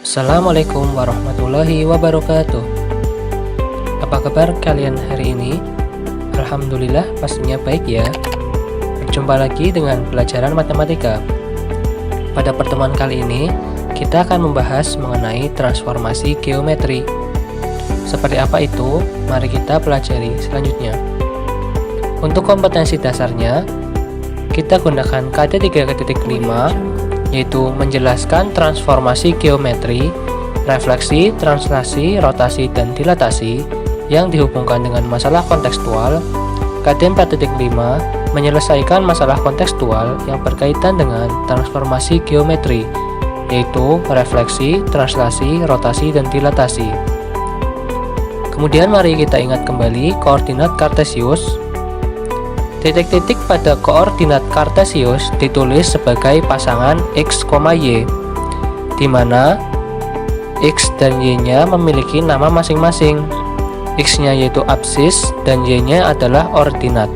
Assalamualaikum warahmatullahi wabarakatuh. Apa kabar kalian hari ini? Alhamdulillah pastinya baik ya. Berjumpa lagi dengan pelajaran matematika. Pada pertemuan kali ini kita akan membahas mengenai transformasi geometri. Seperti apa itu? Mari kita pelajari selanjutnya. Untuk kompetensi dasarnya kita gunakan KT 3.5, yaitu menjelaskan transformasi geometri, refleksi, translasi, rotasi, dan dilatasi yang dihubungkan dengan masalah kontekstual. KT 4.5 menyelesaikan masalah kontekstual yang berkaitan dengan transformasi geometri, yaitu refleksi, translasi, rotasi, dan dilatasi. Kemudian mari kita ingat kembali koordinat Kartesius. Titik-titik pada koordinat Kartesius ditulis sebagai pasangan X, Y, di mana X dan Y-nya memiliki nama masing-masing. X-nya yaitu absis dan Y-nya adalah ordinat.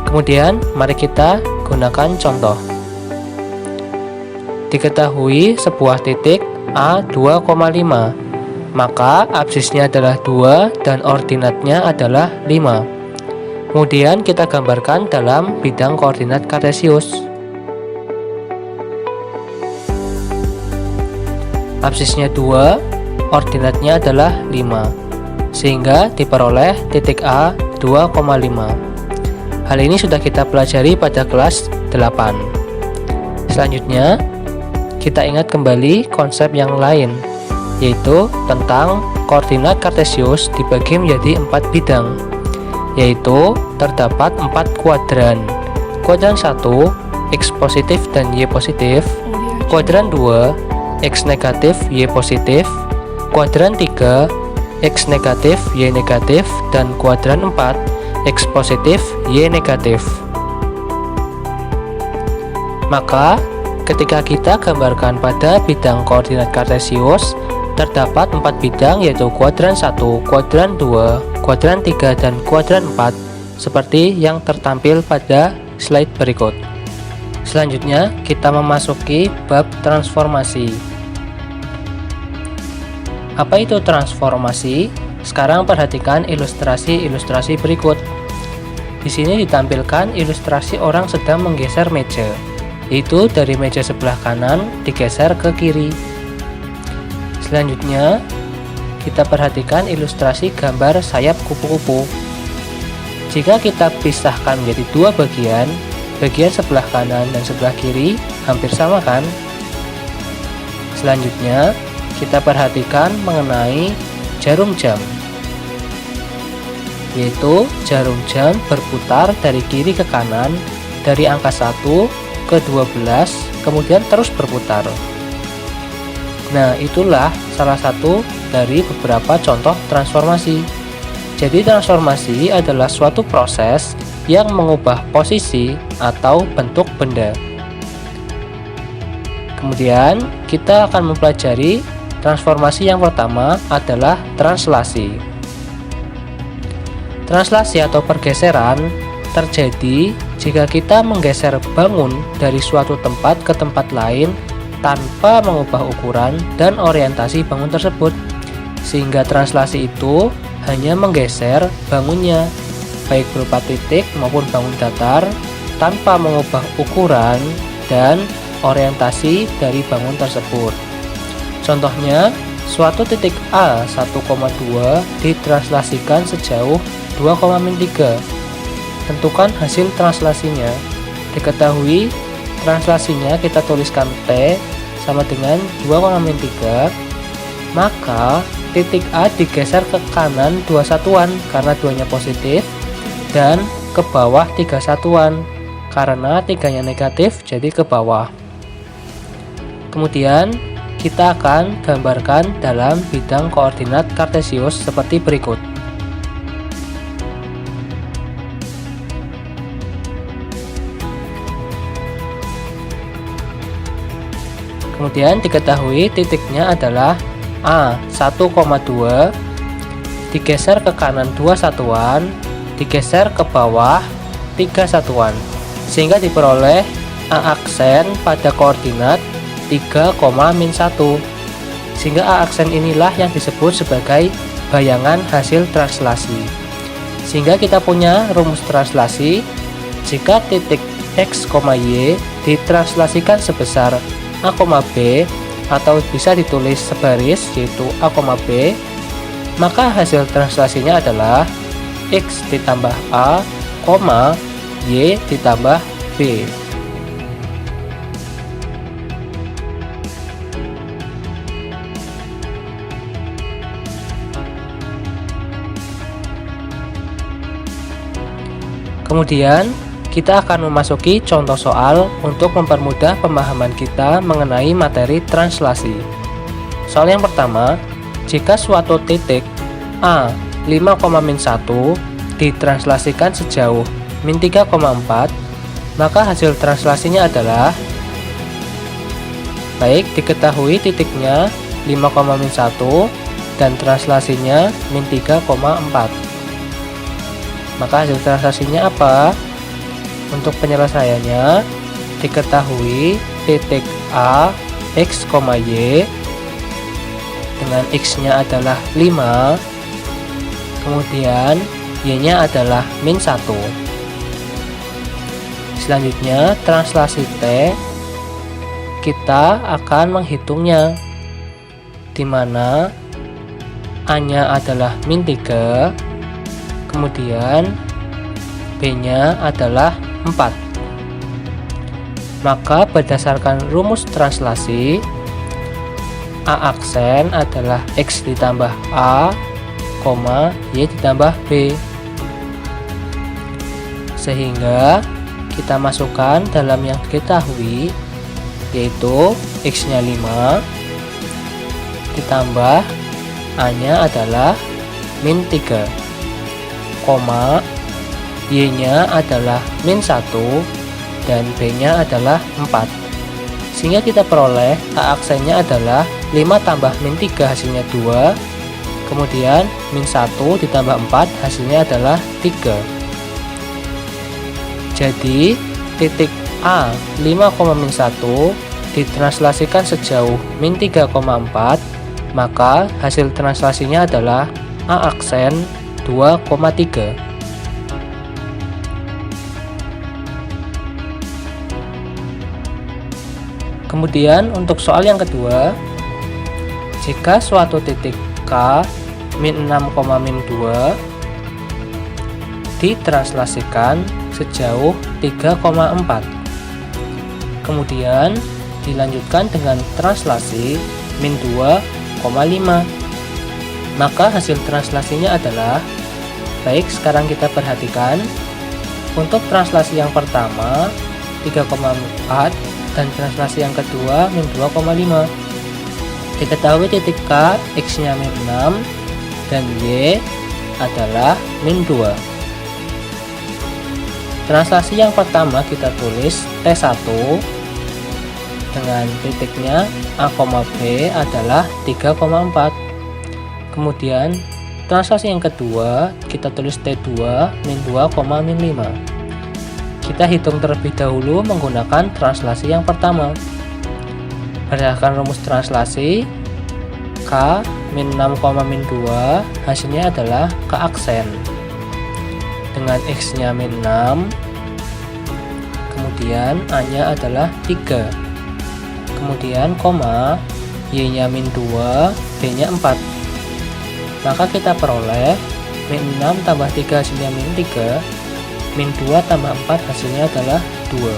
Kemudian mari kita gunakan contoh. Diketahui sebuah titik A 2,5, maka absisnya adalah 2 dan ordinatnya adalah 5. Kemudian kita gambarkan dalam bidang koordinat Kartesius. Absisnya 2, ordinatnya adalah 5, sehingga diperoleh titik A 2,5. Hal ini sudah kita pelajari pada kelas 8. Selanjutnya, kita ingat kembali konsep yang lain, yaitu tentang koordinat Kartesius dibagi menjadi 4 bidang, yaitu terdapat 4 kuadran. Kuadran 1, X positif dan Y positif. Kuadran 2, X negatif, Y positif. Kuadran 3, X negatif, Y negatif. Dan kuadran 4, X positif, Y negatif. Maka ketika kita gambarkan pada bidang koordinat Kartesius, terdapat 4 bidang, yaitu kuadran 1, kuadran 2, kuadran 3, dan kuadran 4, seperti yang tertampil pada slide berikut. Selanjutnya kita memasuki bab transformasi. Apa itu transformasi? Sekarang perhatikan ilustrasi-ilustrasi berikut. Di sini ditampilkan ilustrasi orang sedang menggeser meja, yaitu dari meja sebelah kanan digeser ke kiri. Selanjutnya, kita perhatikan ilustrasi gambar sayap kupu-kupu. Jika kita pisahkan menjadi 2 bagian, bagian sebelah kanan dan sebelah kiri hampir sama kan? Selanjutnya, kita perhatikan mengenai jarum jam, yaitu jarum jam berputar dari kiri ke kanan, dari angka 1 ke 12, kemudian terus berputar. Nah, itulah salah satu dari beberapa contoh transformasi. Jadi transformasi adalah suatu proses yang mengubah posisi atau bentuk benda. Kemudian kita akan mempelajari transformasi yang pertama adalah translasi. Translasi atau pergeseran terjadi jika kita menggeser bangun dari suatu tempat ke tempat lain tanpa mengubah ukuran dan orientasi bangun tersebut, sehingga translasi itu hanya menggeser bangunnya, baik berupa titik maupun bangun datar, tanpa mengubah ukuran dan orientasi dari bangun tersebut. Contohnya, suatu titik A 1,2 ditranslasikan sejauh 2,3. Tentukan hasil translasinya. Diketahui translasinya kita tuliskan T sama dengan 2,3, maka titik A digeser ke kanan 2 satuan karena 2-nya positif, dan ke bawah 3 satuan karena 3-nya negatif, jadi ke bawah. Kemudian kita akan gambarkan dalam bidang koordinat Kartesius seperti berikut. Kemudian diketahui titiknya adalah A 1,2, digeser ke kanan 2 satuan, digeser ke bawah 3 satuan, sehingga diperoleh A aksen pada koordinat 3,-1. Sehingga A aksen inilah yang disebut sebagai bayangan hasil translasi. Sehingga kita punya rumus translasi jika titik X, Y ditranslasikan sebesar A, B atau bisa ditulis sebaris yaitu A, B, maka hasil translasinya adalah X ditambah A, Y ditambah B. Kemudian kita akan memasuki contoh soal untuk mempermudah pemahaman kita mengenai materi translasi. Soal yang pertama, jika suatu titik A 5,-1 ditranslasikan sejauh min 3,4, maka hasil translasinya adalah, baik, diketahui titiknya 5,-1 dan translasinya min 3,4. Maka hasil translasinya apa? Untuk penyelesaiannya diketahui titik A, X, Y dengan X-nya adalah 5, kemudian Y-nya adalah min 1. Selanjutnya translasi T kita akan menghitungnya, dimana A-nya adalah min 3, kemudian B-nya adalah 4. Maka berdasarkan rumus translasi, A aksen adalah X ditambah A, Y ditambah B. Sehingga kita masukkan dalam yang diketahui, yaitu X-nya 5 ditambah A-nya adalah min 3, Y-nya adalah min 1 dan B-nya adalah 4. Sehingga kita peroleh A aksennya adalah 5 tambah min 3 hasilnya 2, kemudian min 1 ditambah 4 hasilnya adalah 3. Jadi titik A 5,-1 ditranslasikan sejauh min 3,4, maka hasil translasinya adalah A aksen 2,3. Kemudian untuk soal yang kedua, jika suatu titik K min 6,-2 ditranslasikan sejauh 3,4, kemudian dilanjutkan dengan translasi min 2,5, maka hasil translasinya adalah, baik, sekarang kita perhatikan untuk translasi yang pertama 3,4 dan translasi yang kedua min 2,5. Diketahui titik K X-nya min 6 dan Y adalah min 2. Translasi yang pertama kita tulis T1 dengan titiknya A, B adalah 3,4. Kemudian translasi yang kedua kita tulis T2 min 2,5. Kita hitung terlebih dahulu menggunakan translasi yang pertama. Berdasarkan rumus translasi, K min 6,-2 hasilnya adalah K aksen dengan X-nya min 6, kemudian A-nya adalah 3, kemudian koma, Y-nya min 2, B-nya 4. Maka kita peroleh min 6 tambah 3 hasilnya min 3, min 2 tambah 4 hasilnya adalah 2.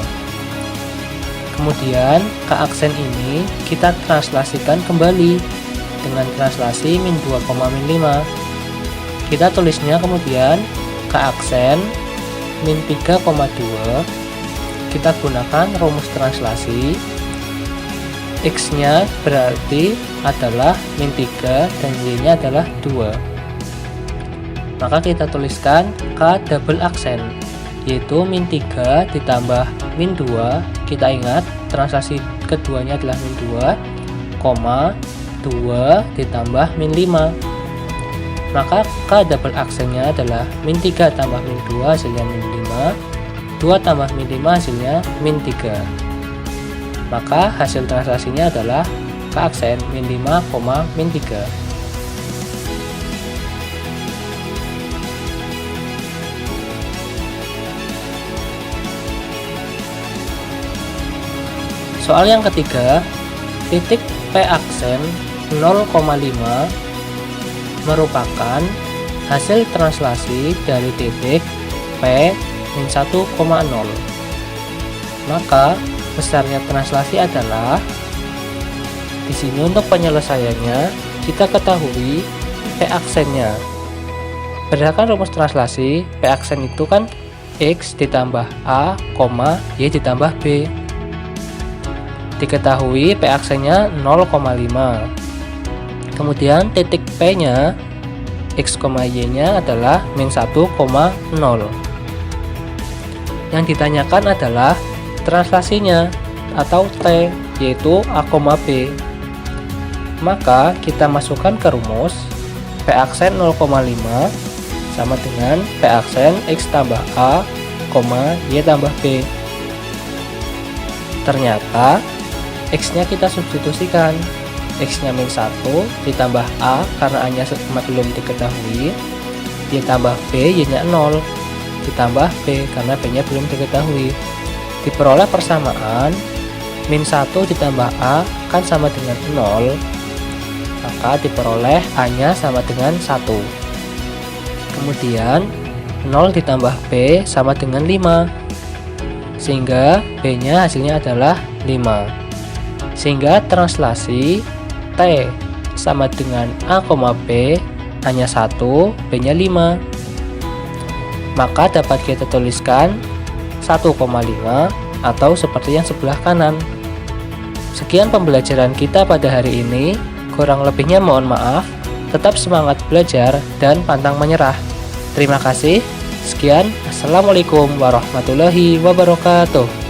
Kemudian K aksen ini kita translasikan kembali dengan translasi min 2,5. Kita tulisnya kemudian K aksen min 3,2. Kita gunakan rumus translasi, X-nya berarti adalah min 3 dan Y-nya adalah 2. Maka kita tuliskan K double aksen, yaitu min 3 ditambah min 2. Kita ingat translasi keduanya adalah min 2, 2 ditambah min 5. Maka K double aksennya adalah min 3 tambah min 2 hasilnya min 5, 2 tambah min 5 hasilnya min 3. Maka hasil translasinya adalah ke aksen min 5, min 3. Soal yang ketiga, titik P aksen 0,5 merupakan hasil translasi dari titik P min 1,0. Maka besarnya translasi adalah, di sini untuk penyelesaiannya kita ketahui P aksennya. Berdasarkan rumus translasi, P aksen itu kan X ditambah A, Y ditambah B. Diketahui P aksennya 0,5. Kemudian titik P nya X, Y nya adalah min 1,0. Yang ditanyakan adalah translasinya atau T, yaitu A, B. Maka kita masukkan ke rumus P aksen 0,5 sama dengan P aksen X tambah A, Y tambah B. Ternyata X nya kita substitusikan, X nya min 1 ditambah A karena A nya belum diketahui, ditambah B, Y nya 0 ditambah B karena B nya belum diketahui. Diperoleh persamaan min 1 ditambah A kan sama dengan 0, maka diperoleh A nya sama dengan 1. Kemudian 0 ditambah B sama dengan 5, sehingga B nya hasilnya adalah 5. Sehingga translasi T sama dengan A, B hanya 1, B nya 5. Maka dapat kita tuliskan 1,5 atau seperti yang sebelah kanan. Sekian pembelajaran kita pada hari ini. Kurang lebihnya mohon maaf. Tetap semangat belajar dan pantang menyerah. Terima kasih. Sekian. Assalamualaikum warahmatullahi wabarakatuh.